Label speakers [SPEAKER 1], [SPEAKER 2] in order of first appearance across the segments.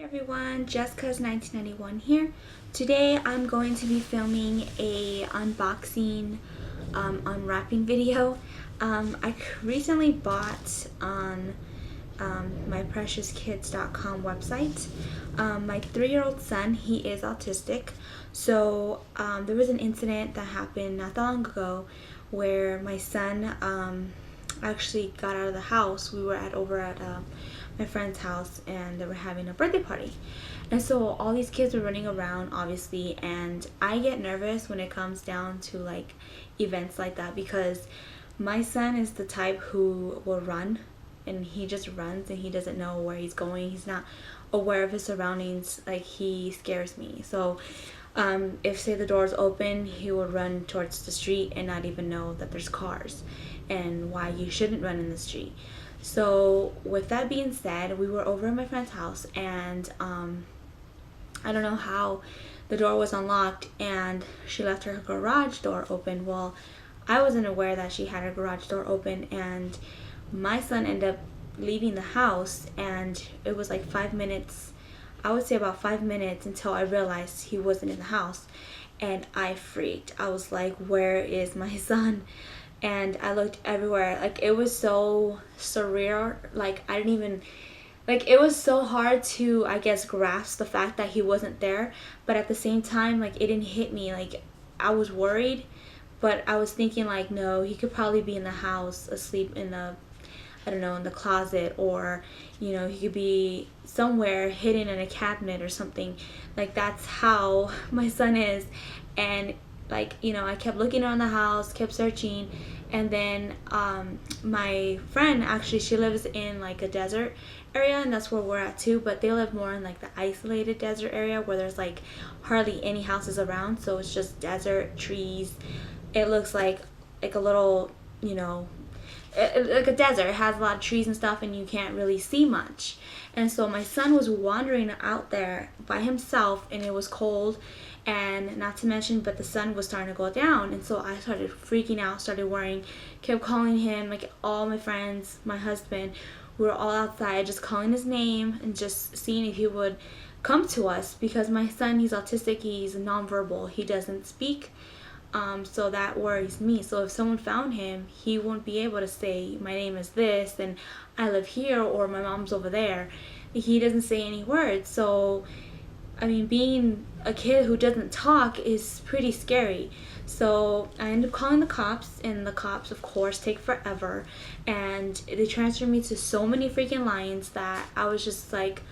[SPEAKER 1] Everyone, Jessica's 1991 here. Today I'm going to be filming a unboxing unwrapping video. I recently bought on mypreciouskids.com website. My 3-year-old son, he is autistic, so there was an incident that happened not that long ago where my son actually got out of the house. We were over at my friend's house and they were having a birthday party, and so all these kids were running around obviously, and I get nervous when it comes down to like events like that because my son is the type who will run, and he just runs and he doesn't know where he's going. He's not aware of his surroundings. Like, he scares me. So if say the door's open, he will run towards the street and not even know that there's cars and why you shouldn't run in the street. So with that being said, we were over at my friend's house, and I don't know how the door was unlocked and she left her garage door open. Well, I wasn't aware that she had her garage door open, and my son ended up leaving the house, and it was like 5 minutes, I would say about 5 minutes, until I realized he wasn't in the house, and I freaked. I was like, where is my son? And I looked everywhere. Like, it was so surreal. Like, I didn't even, like, it was so hard to, I guess, grasp the fact that he wasn't there, but at the same time, like, it didn't hit me. Like, I was worried, but I was thinking like, no, he could probably be in the house asleep in the, I don't know, in the closet, or, you know, he could be somewhere hidden in a cabinet or something. Like, that's how my son is. And like, you know, I kept looking around the house, kept searching, and then my friend, actually, she lives in like a desert area, and that's where we're at too, but they live more in like the isolated desert area where there's like hardly any houses around, so it's just desert, trees. It looks like a little, you know, like a desert. It has a lot of trees and stuff, and you can't really see much. And so my son was wandering out there by himself, and it was cold, and not to mention, but the sun was starting to go down, and so I started freaking out, started worrying, kept calling him. Like, all my friends, my husband, we were all outside just calling his name and just seeing if he would come to us, because my son, he's autistic, he's nonverbal, he doesn't speak. So that worries me. So if someone found him, he won't be able to say, my name is this and I live here, or my mom's over there. He doesn't say any words. So I mean, being a kid who doesn't talk is pretty scary. So I ended up calling the cops, and the cops, of course, take forever, and they transferred me to so many freaking lines that I was just like,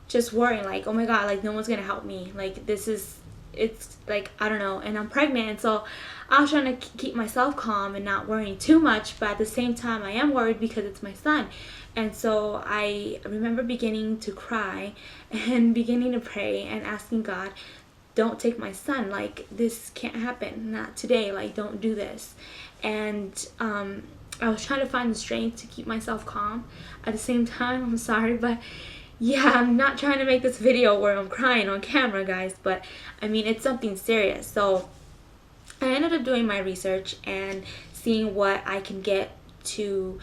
[SPEAKER 1] just worrying, like, oh my god, like, no one's gonna help me. Like, this is, it's like, I don't know, and I'm pregnant, and so I was trying to keep myself calm and not worrying too much, but at the same time I am worried because it's my son. And so I remember beginning to cry and beginning to pray and asking God, don't take my son, like, this can't happen, not today, like, don't do this. And I was trying to find the strength to keep myself calm. At the same time, I'm sorry, but yeah, I'm not trying to make this video where I'm crying on camera, guys, but I mean, it's something serious. So I ended up doing my research and seeing what I can get to,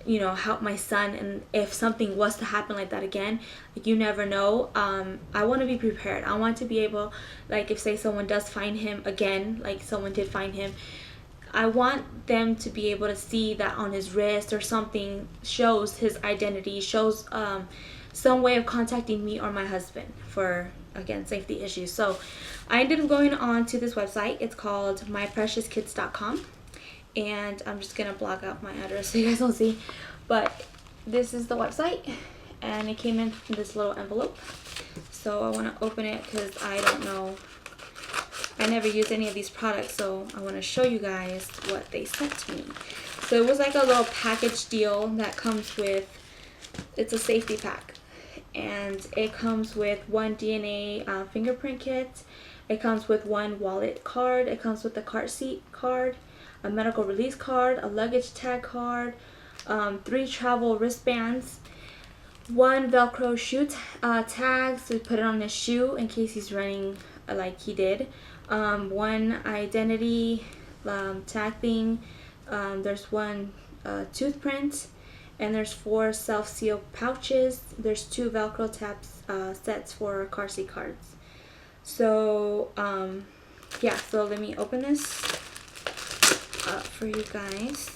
[SPEAKER 1] you know, help my son. And if something was to happen like that again, like, you never know, I want to be prepared. I want to be able, like, if say someone does find him again, like someone did find him, I want them to be able to see that on his wrist or something shows his identity, shows some way of contacting me or my husband for, again, safety issues. So I ended up going on to this website. It's called myprecioskids.com, and I'm just gonna block out my address so you guys don't see, but this is the website, and it came in this little envelope. So I want to open it because I don't know, I never used any of these products, so I want to show you guys what they sent to me. So it was like a little package deal that comes with, it's a safety pack, and it comes with one DNA fingerprint kit, it comes with one wallet card, it comes with a car seat card, a medical release card, a luggage tag card, 3 travel wristbands, 1 Velcro shoe tag, so we put it on his shoe in case he's running like he did, 1 identity tag thing, there's 1 tooth print, And there's 4 self-seal pouches. There's 2 Velcro tabs sets for car seat cards. So yeah, so let me open this up for you guys.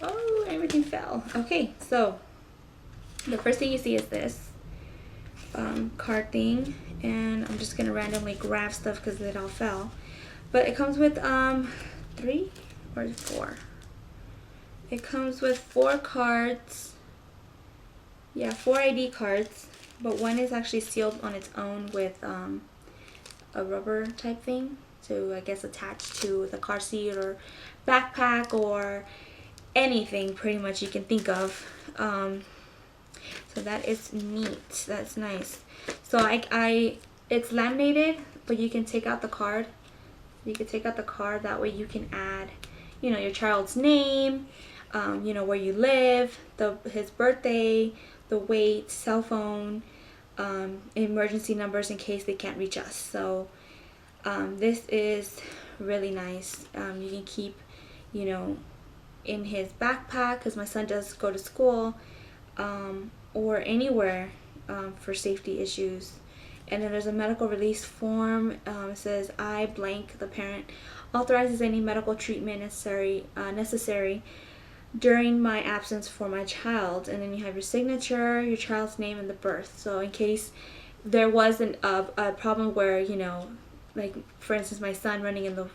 [SPEAKER 1] Oh, everything fell. Okay, so the first thing you see is this card thing, and I'm just gonna randomly grab stuff because it all fell. But it comes with 3 or 4. It comes with 4 cards. Yeah, 4 ID cards, but one is actually sealed on its own with a rubber type thing to, I guess, attach to the car seat or backpack or anything pretty much you can think of. So that is neat. That's nice. So it's laminated, but you can take out the card. You can take out the card. That way you can add, you know, your child's name, you know, where you live, his birthday, the weight, cell phone, emergency numbers in case they can't reach us. So this is really nice. You can keep, you know, in his backpack because my son does go to school, or anywhere for safety issues. And then there's a medical release form. It says, I blank, the parent, authorizes any medical treatment necessary during my absence for my child. And then you have your signature, your child's name, and the birth. So in case there wasn't a problem where, you know, like for instance my son running in the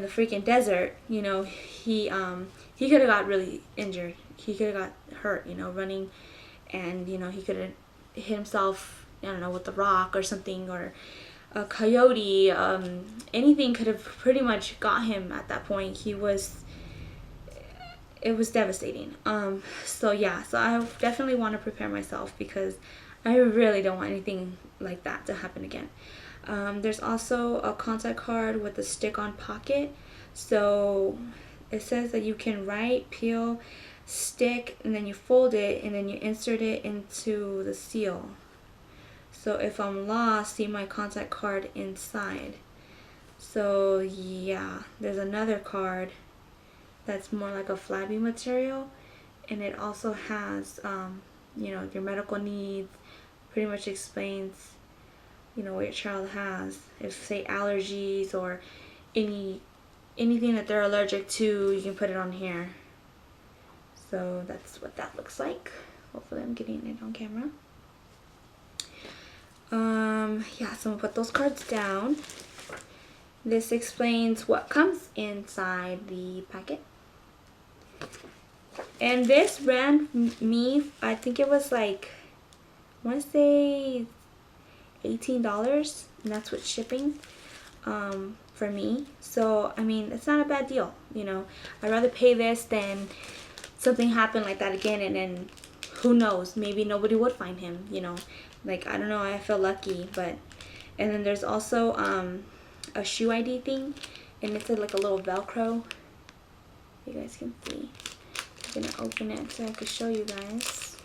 [SPEAKER 1] freaking desert, you know, he could have got really injured. He could have got hurt, you know, running, and you know, he could have hit himself, I don't know, with a rock or something, or a coyote. Anything could have pretty much got him at that point. It was devastating. So yeah, so I definitely want to prepare myself because I really don't want anything like that to happen again. There's also a contact card with a stick-on pocket. So it says that you can write, peel, stick, and then you fold it, and then you insert it into the seal. So if I'm lost, see my contact card inside. So yeah, there's another card that's more like a flabby material, and it also has you know, your medical needs. Pretty much explains, you know, what your child has. If say allergies or anything that they're allergic to, you can put it on here. So that's what that looks like. Hopefully I'm getting it on camera. Yeah, so I'm gonna put those cards down. This explains what comes inside the packet. And this ran me, I think it was like, I want to say $18, and that's with shipping for me. So I mean, it's not a bad deal, you know. I'd rather pay this than something happen like that again, and then who knows, maybe nobody would find him, you know. Like, I don't know, I feel lucky. But and then there's also a shoe ID thing, and it's like a little Velcro. You guys can see. I'm gonna open it so I can show you guys.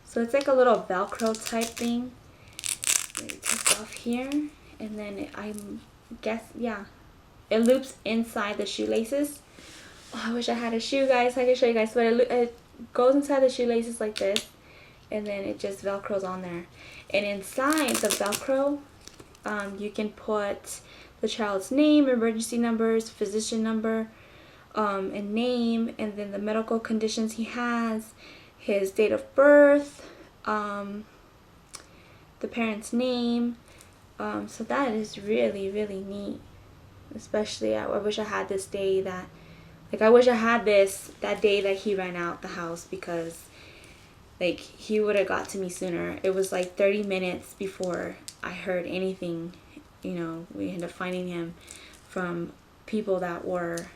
[SPEAKER 1] So it's like a little Velcro type thing. Let me take off here, and then I guess, yeah, it loops inside the shoelaces. Oh, I wish I had a shoe, guys. I can show you guys, but it goes inside the shoelaces like this, and then it just Velcros on there. And inside the Velcro, you can put the child's name, emergency numbers, physician number, and name, and then the medical conditions he has, his date of birth, the parent's name. So that is really, really neat. Especially, I wish I had this day that, like, I wish I had this that day that he ran out the house, because like, he would have got to me sooner. It was like 30 minutes before I heard anything. You know, we ended up finding him from people that were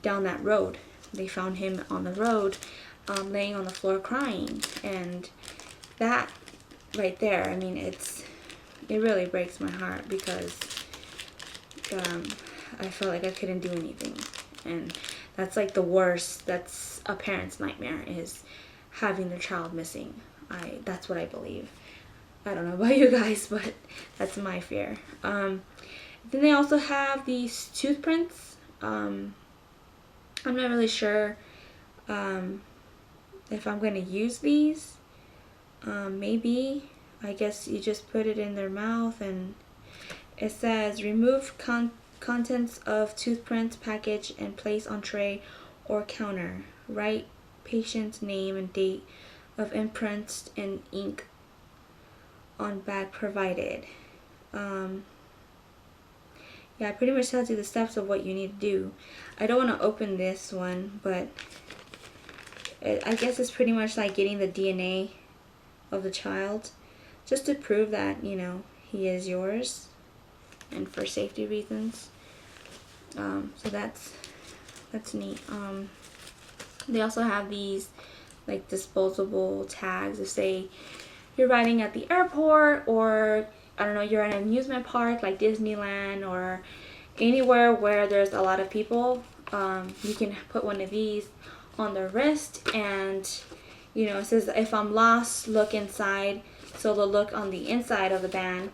[SPEAKER 1] down that road. They found him on the road, laying on the floor crying. And that right there, I mean, it really breaks my heart, because I felt like I couldn't do anything. And that's like the worst. That's a parent's nightmare, is having their child missing. That's what I believe. I don't know about you guys, but that's my fear. And Then they also have these tooth prints. I'm not really sure if I'm going to use these. Maybe. I guess you just put it in their mouth, and it says remove contents of toothprints package and place on tray or counter. Write patient's name and date of imprints and ink on bag provided. Yeah, it pretty much tells you the steps of what you need to do. I don't want to open this one, but I guess it's pretty much like getting the DNA of the child, just to prove that, you know, he is yours, and for safety reasons. So that's neat. They also have these like disposable tags. If say you're riding at the airport, or I don't know, you're at an amusement park like Disneyland or anywhere where there's a lot of people, you can put one of these on the wrist, and you know, it says if I'm lost, look inside. So they'll look on the inside of the band.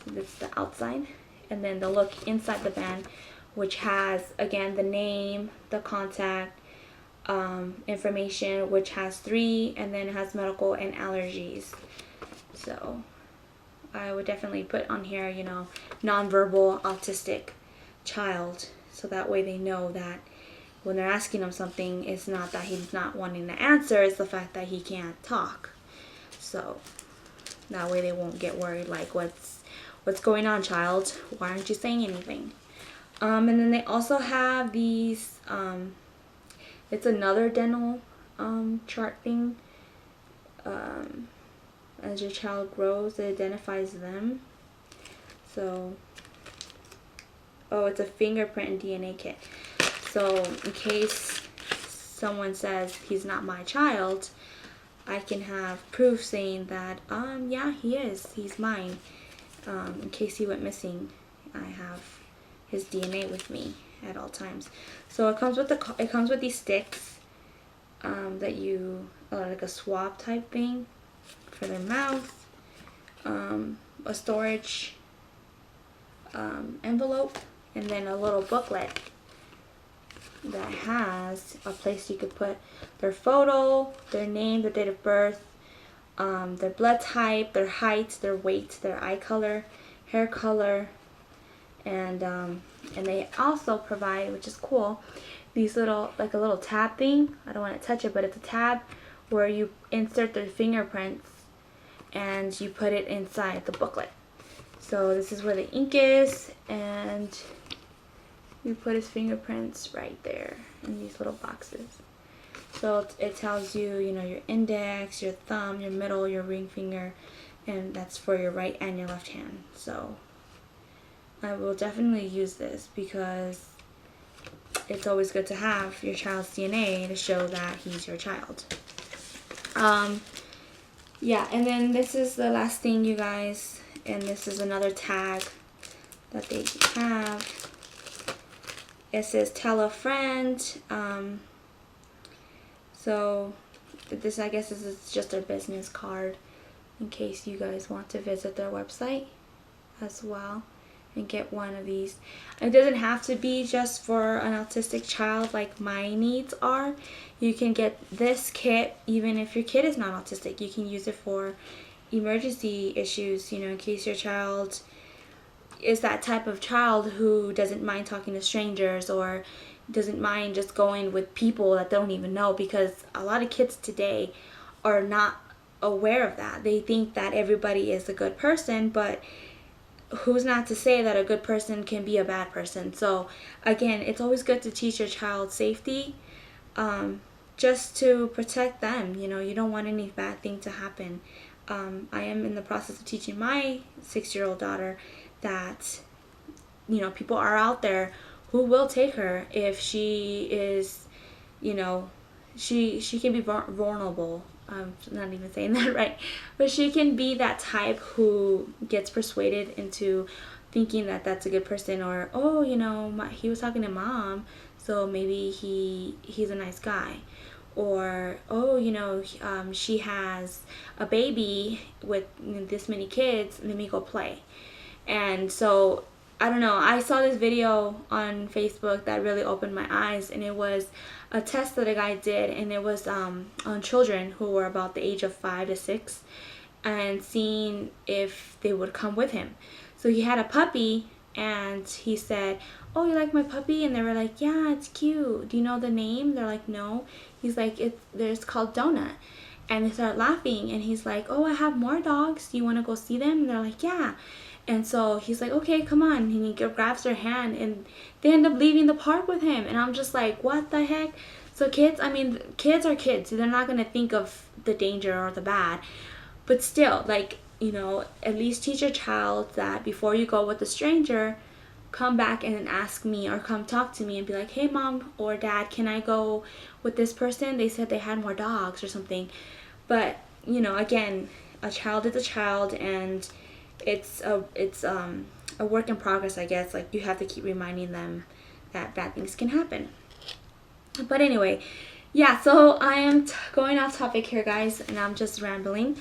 [SPEAKER 1] This is the outside, and then they'll look inside the band, which has again the name, the contact information, which has 3, and then it has medical and allergies. So I would definitely put on here, you know, nonverbal autistic child, so that way they know that when they're asking him something, it's not that he's not wanting to answer, it's the fact that he can't talk. So that way they won't get worried like, what's going on, child? Why aren't you saying anything? And then they also have these, it's another dental chart thing. As your child grows, it identifies them. So, oh, it's a fingerprint and DNA kit. So in case someone says he's not my child, I can have proof saying that, yeah, he is. He's mine. In case he went missing, I have his DNA with me at all times. So it comes with these sticks that you like a swab type thing for their mouth, a storage envelope, and then a little booklet that has a place you could put their photo, their name, their date of birth, their blood type, their height, their weight, their eye color, hair color, and they also provide, which is cool, these little, like a little tab thing. I don't want to touch it, but it's a tab where you insert their fingerprints and you put it inside the booklet. So this is where the ink is, and you put his fingerprints right there in these little boxes. So it tells you, you know, your index, your thumb, your middle, your ring finger, and that's for your right and your left hand. So I will definitely use this because it's always good to have your child's DNA to show that he's your child. Yeah, and then this is the last thing, you guys, and this is another tag that they have. It says tell a friend. So this, I guess, is just their business card in case you guys want to visit their website as well and get one of these. It doesn't have to be just for an autistic child like my needs are. You can get this kit even if your kid is not autistic. You can use it for emergency issues, you know, in case your child is that type of child who doesn't mind talking to strangers or doesn't mind just going with people that they don't even know, because a lot of kids today are not aware of that. They think that everybody is a good person, but who's not to say that a good person can be a bad person? So again, it's always good to teach your child safety, just to protect them. You know, you don't want any bad thing to happen. I am in the process of teaching my 6-year-old daughter that, you know, people are out there who will take her if she is, you know, she can be vulnerable. I'm not even saying that right, but she can be that type who gets persuaded into thinking that that's a good person, or, oh, you know, he was talking to mom, so maybe he's a nice guy, or, oh, you know, she has a baby with this many kids, let me go play. And so I don't know, I saw this video on Facebook that really opened my eyes, and it was a test that a guy did, and it was on children who were about the age of 5 to 6, and seeing if they would come with him. So he had a puppy, and he said, "Oh, you like my puppy?" And they were like, "Yeah, it's cute. Do you know the name?" They're like, "No." He's like, "It's called Donut." And they start laughing, and he's like, "Oh, I have more dogs. Do you want to go see them?" And they're like, "Yeah." And so he's like, "Okay, come on." And he grabs their hand, and they end up leaving the park with him. And I'm just like, what the heck? So kids, I mean, kids are kids. They're not going to think of the danger or the bad. But still, like, you know, at least teach your child that before you go with a stranger, come back and ask me, or come talk to me and be like, "Hey, Mom or Dad, can I go with this person? They said they had more dogs," or something. But, you know, again, a child is a child, and it's a work in progress, I guess. Like, you have to keep reminding them that bad things can happen. But anyway, yeah, so I am going off topic here, guys, and I'm just rambling.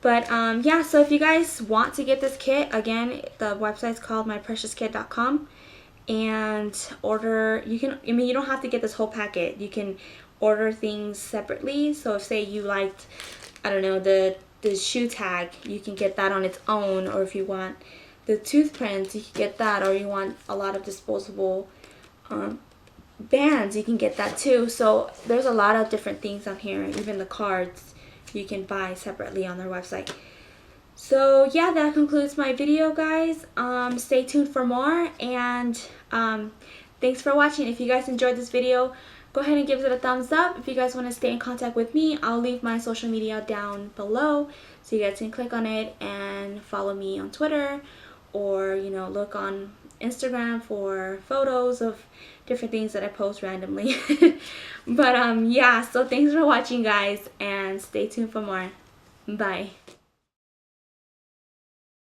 [SPEAKER 1] But yeah, so if you guys want to get this kit, again, the website's called mypreciouskit.com, and order, you can, I mean, you don't have to get this whole packet. You can order things separately. So if, say, you liked, I don't know, the shoe tag, you can get that on its own. Or if you want the tooth prints, you can get that. Or you want a lot of disposable bands, you can get that too. So there's a lot of different things on here. Even the cards you can buy separately on their website. So yeah, that concludes my video, guys. Stay tuned for more, and thanks for watching. If you guys enjoyed this video, go ahead and give it a thumbs up. If you guys want to stay in contact with me, I'll leave my social media down below, so you guys can click on it and follow me on Twitter, or, you know, look on Instagram for photos of different things that I post randomly. But yeah, so thanks for watching, guys, and stay tuned for more. Bye.